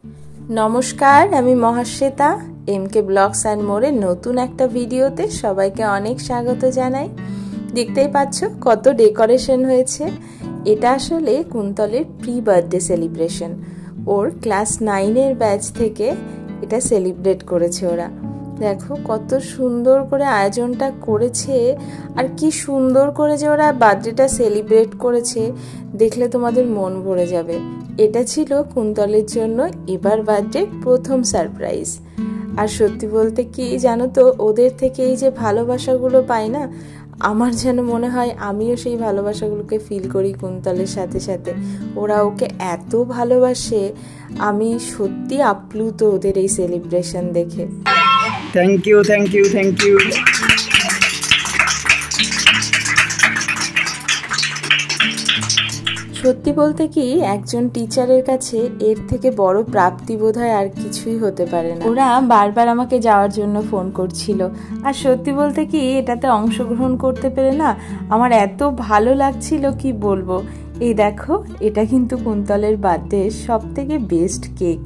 নমস্কার, আমি মহাশ্বেতা। এমকে blogs and মোরের নতুন একটা ভিডিওতে সবাইকে অনেক স্বাগত জানাই। দেখতেই পাচ্ছ কত ডেকোরেশন হয়েছে। এটা আসলে কুন্তলের প্রি বার্থডে সেলিব্রেশন। ওর ক্লাস 9-এর ব্যাচ থেকে এটা সেলিব্রেট করেছে ওরা। দেখো কত সুন্দর করে আয়োজনটা করেছে, আর কি সুন্দর করে যে ওরা বার্থডেটা সেলিব্রেট করেছে দেখলে তোমাদের মন ভরে যাবে। এটা ছিল কুন্তলের জন্য এবার বার্থডে প্রথম সারপ্রাইজ। আর সত্যি বলতে কি জানো তো, ওদের থেকে এই যে ভালোবাসাগুলো পাই না, আমার যেন মনে হয় আমিও সেই ভালোবাসাগুলোকে ফিল করি কুন্তলের সাথে সাথে। ওরা ওকে এত ভালোবাসে, আমি সত্যি আপ্লুত ওদের এই সেলিব্রেশন দেখে। Thank you thank you thank you. সত্যি বলতে কি, একজন টিচারের কাছে এর থেকে বড় প্রাপ্তি বোধহয় আর কিছুই হতে পারে না। ওরা বারবার আমাকে যাওয়ার জন্য ফোন করছিল, আর সত্যি বলতে কি এটাতে অংশগ্রহণ করতে পেরে না আমার এত ভালো লাগছিল কি বলবো। এই দেখো, এটা কিন্তু কুন্তলের বার্থডে সব থেকে বেস্ট কেক।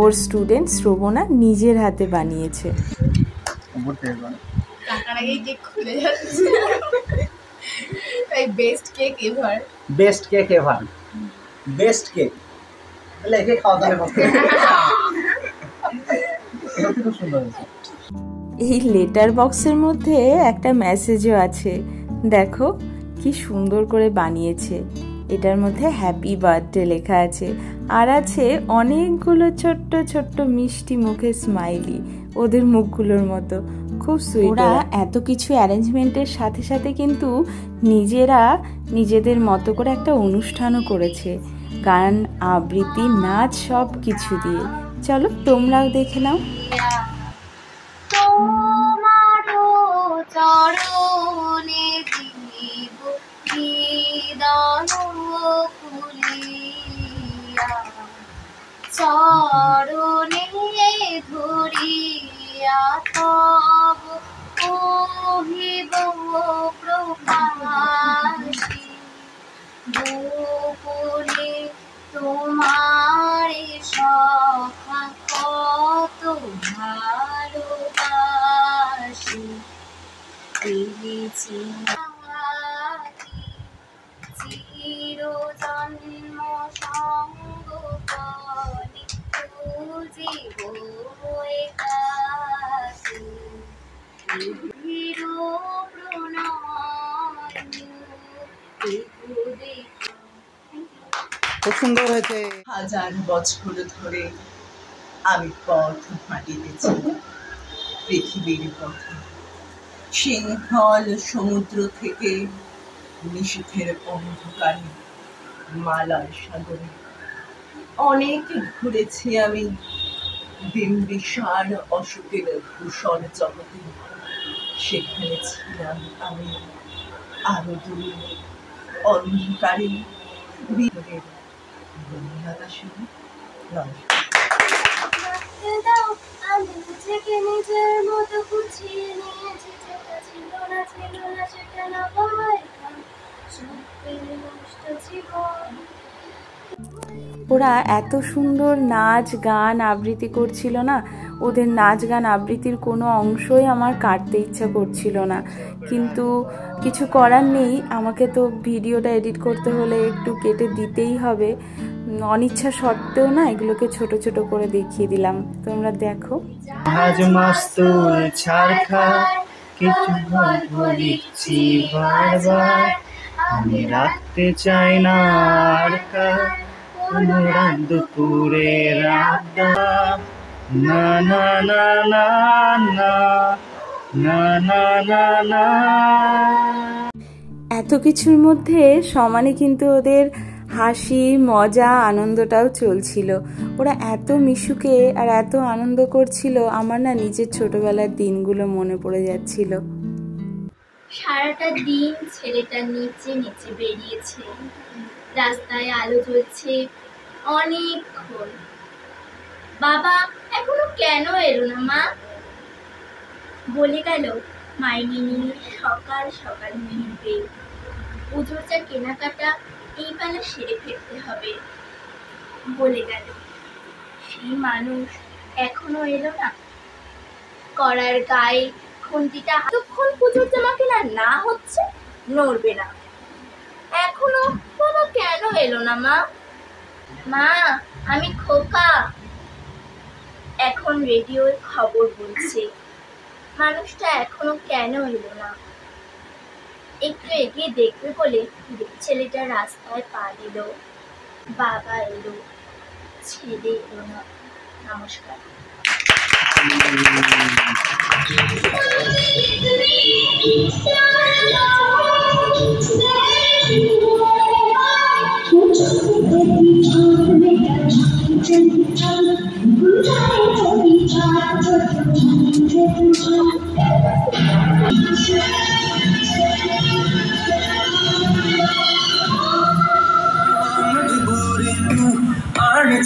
ওর স্টুডেন্ট শ্রবণা নিজের হাতে বানিয়েছে। Best cake ever, best cake ever, best cake. তাহলে একে খাওয়া দাওয়া করতে খুব সুন্দর হয়েছে। এই লেটার বক্সের মধ্যে একটা মেসেজও আছে, দেখো কি সুন্দর করে বানিয়েছে। এটার মধ্যে হ্যাপি বার্থডে লেখা আছে, আর আছে অনেকগুলো ছোট্ট ছোট্ট মিষ্টি মুখে স্মাইলি, ওদের মুখগুলোর মতো। খুব সুইট। ওরা এত কিছু অ্যারেঞ্জমেন্টের সাথে সাথে কিন্তু নিজেরা নিজেদের মতো করে একটা অনুষ্ঠানও করেছে, গান আবৃত্তি নাচ সব কিছু দিয়ে। চলো তোমরাও দেখে নাও। চরণে দিব হৃদয় খুলিয়া, চরণে ধরিয়া তব কহিব প্রকাশি, গোপনে তোমার সখা কত ভালোবাসি, পেয়েছি চিরজন্ম সঙ্গ করি খুঁজিব একাকী, খুব সুন্দর হয়েছে। হাজার বছর ধরে আমি পথ হাঁটিতেছি, পৃথিবীর পথে, সিংহল সমুদ্র থেকে নিশীথের অন্ধকারে মালার সাগরে। অনেক ঘুরেছি আমি বিম্বিসার অশোকের ভূষণ জগতে, সেখানে ছিলাম আমি আরো দূরে অন্ধকারে বিরহের বন্যাটা শুনে। আমি নিজেকে নিজের মতো গুছিয়ে নিয়েছি, যেটা ছিল না সেটা না পাওয়াই নষ্ট জীবন। ওরা এত সুন্দর নাচ গান আবৃত্তি করছিল না, ওদের নাচ গান আবৃত্তির কোনো অংশই আমার কাটতে ইচ্ছা করছিল না, কিন্তু কিছু করার নেই, আমাকে তো ভিডিওটা এডিট করতে হলে একটু কেটে দিতেই হবে। অনিচ্ছা সত্ত্বেও না এগুলোকে ছোট ছোট করে দেখিয়ে দিলাম, তোমরা দেখো। আজ মাস্তুল ছারখা কিছু বলিছি বারবার, আমি রাখতে চাই না আর রাত দুপুরে রাত না না না না না না না না না। এত কিছুর মধ্যে সমানে কিন্তু ওদের হাসি মজা আনন্দটাও চলছিল। ওরা এত মিশুকে আর এত আনন্দ করছিল, আমার না নিজের ছোটবেলার দিনগুলো মনে পড়ে যাচ্ছিল। সারাটা দিন ছেলেটা নিচে নিচে বেরিয়েছে, রাস্তায় আলো জ্বলছে অনেকক্ষণ। বাবা এখনো কেন এলো না মা? বলে গেল মাইনে নিয়ে সকাল সকাল ফিরবে, পুজোর যা কেনাকাটা এই বেলা সেরে ফেলতে হবে বলে গেল। সেই মানুষ এখনো এলো না। করার গায়ে খুন্তিটা এতক্ষণ পুজোর জামা কেনা না হচ্ছে, নড়বে না। এখনো বাবা কেন এলো না? মা, মা, আমি খোকা। এখন রেডিওর খবর বলছে মানুষটা এখনো কেন এলো না। একটু এগিয়ে দেখবে বলে ছেলেটা রাস্তায় পা দিল। বাবা এলো, ছেলে এলো না। নমস্কার।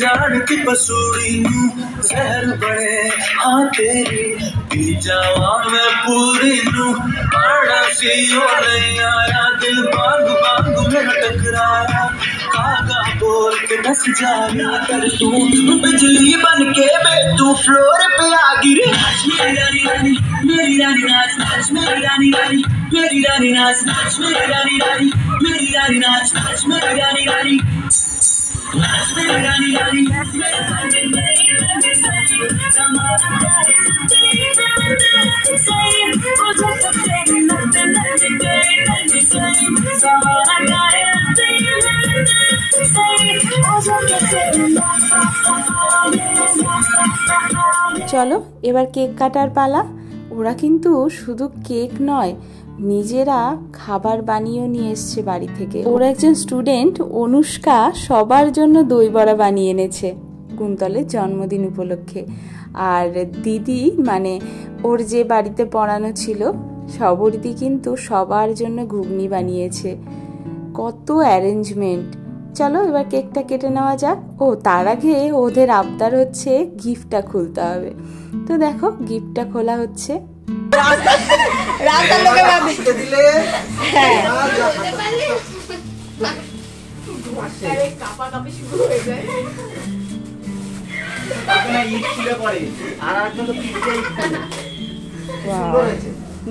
जान की पसूड़ी जहर बड़े हाँ तेरी पी जावा मैं पूरी नू आड़ा सी ओ नहीं आया दिल बाग बाग मेरा टकराया कागा बोल के बस जाया कर तू बिजली बन के बे तू फ्लोर पे आ गिरी मेरी रानी रानी मेरी रानी नाच नाच मेरी रानी रानी मेरी रानी नाच नाच मेरी रानी रानी मेरी रानी नाच नाच मेरी रानी रानी চলো এবার কেক কাটার পালা। ওরা কিন্তু শুধু কেক নয়, নিজেরা খাবার বানিয়েও নিয়ে এসছে বাড়ি থেকে। ওর একজন স্টুডেন্ট অনুষ্কা সবার জন্য দই বড়া বানিয়ে এনেছে কুন্তলের জন্মদিন উপলক্ষে। আর দিদি মানে ওর যে বাড়িতে পড়ানো ছিল সবরদি কিন্তু সবার জন্য ঘুগনি বানিয়েছে। কত অ্যারেঞ্জমেন্ট। চলো এবার কেকটা কেটে নেওয়া যাক। ও তার আগে ওদের আবদার হচ্ছে গিফটটা খুলতে হবে। তো দেখো গিফটটা খোলা হচ্ছে।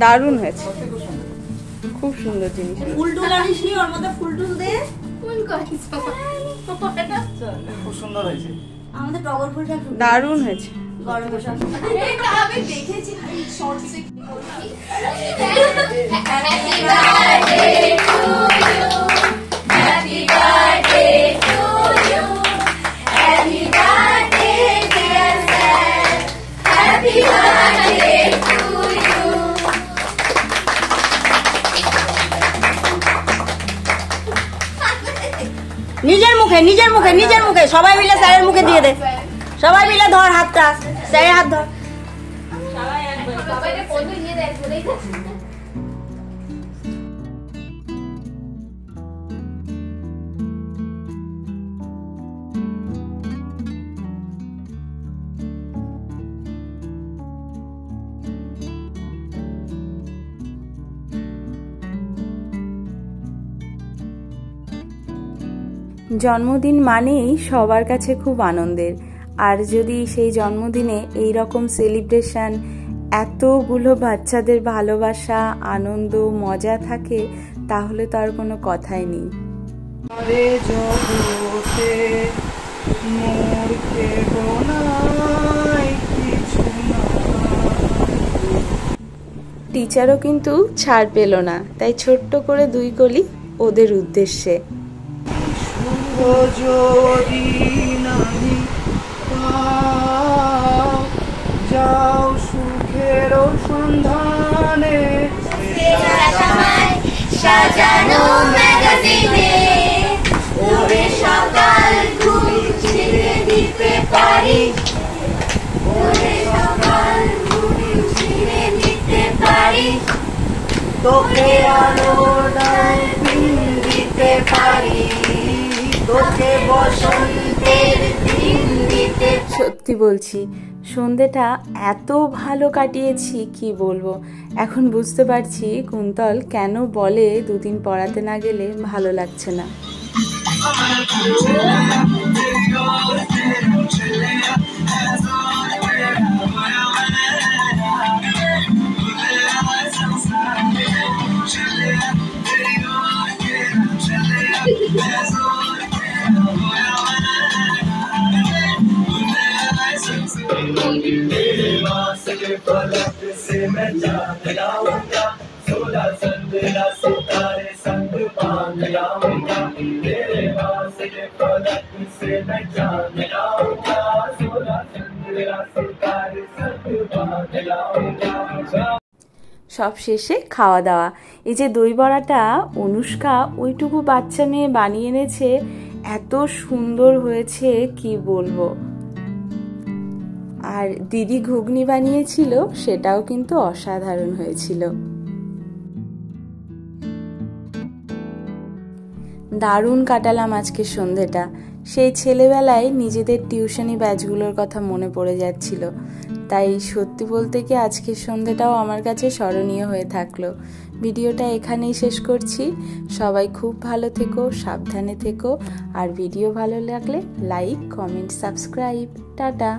দারুণ হয়েছে, খুব সুন্দর জিনিস। ফুল টুল আনিস নি? ওর মধ্যে ফুল টুল দে। খুব সুন্দর হয়েছে। আমাদের টগর ফুলটা দারুণ হয়েছে। গরমের সময় আমি দেখেছি শর্টসে। নিজের মুখে নিজের মুখে নিজের মুখে সবাই মিলে স্যারের মুখে দিয়ে দে। সবাই মিলে ধর হাতটা, স্যারের হাত ধর। জন্মদিন মানেই সবার কাছে খুব আনন্দের। আর যদি সেই জন্মদিনে এই রকম সেলিব্রেশন, এতগুলো বাচ্চাদের ভালোবাসা, আনন্দ, মজা থাকে তাহলে তো আর কোনো কথাই নেই। টিচারও কিন্তু ছাড় পেল না, তাই ছোট্ট করে 2 কলি ওদের উদ্দেশ্যে। যদি নাহি যাও সুখের সন্ধানে সাজানো ম্যাগাজিনে ওরে সকাল ঘুম ছেড়ে দিতে পারি, ওরে সকাল ঘুম ছেড়ে দিতে পারি, তোকে আলোর দিন দিতে পারি, তোকে বসন্তের দিন দিতে। সত্যি বলছি সন্ধেটা এত ভালো কাটিয়েছি কি বলবো। এখন বুঝতে পারছি কুন্তল কেন বলে 2 দিন পড়াতে না গেলে ভালো লাগছে না। फलक से मैं चांद लाऊंगा 16 चंद्रा सितारे संग बांध लाऊंगा तेरे वास्ते फलक से मैं चांद लाऊंगा 16 चंद्रा सितारे संग बांध लाऊंगा। সব শেষে খাওয়া দাওয়া। এই যে দই বড়াটা অনুষ্কা ওইটুকু বাচ্চা মেয়ে বানিয়ে এনেছে, এত সুন্দর হয়েছে কি বলবো। আর দিদি ঘুগনি বানিয়েছিল, সেটাও কিন্তু অসাধারণ হয়েছিল। দারুণ কাটালাম আজকে সন্ধেটা। সেই ছেলেবেলায় নিজেদের টিউশনি ব্যাচগুলোর কথা মনে পড়ে যাচ্ছিল। তাই সত্যি বলতে কি আজকের সন্ধেটাও আমার কাছে স্মরণীয় হয়ে থাকলো। ভিডিওটা এখানেই শেষ করছি। সবাই খুব ভালো থেকো, সাবধানে থেকো। আর ভিডিও ভালো লাগলে লাইক, কমেন্ট, সাবস্ক্রাইব। টাটা।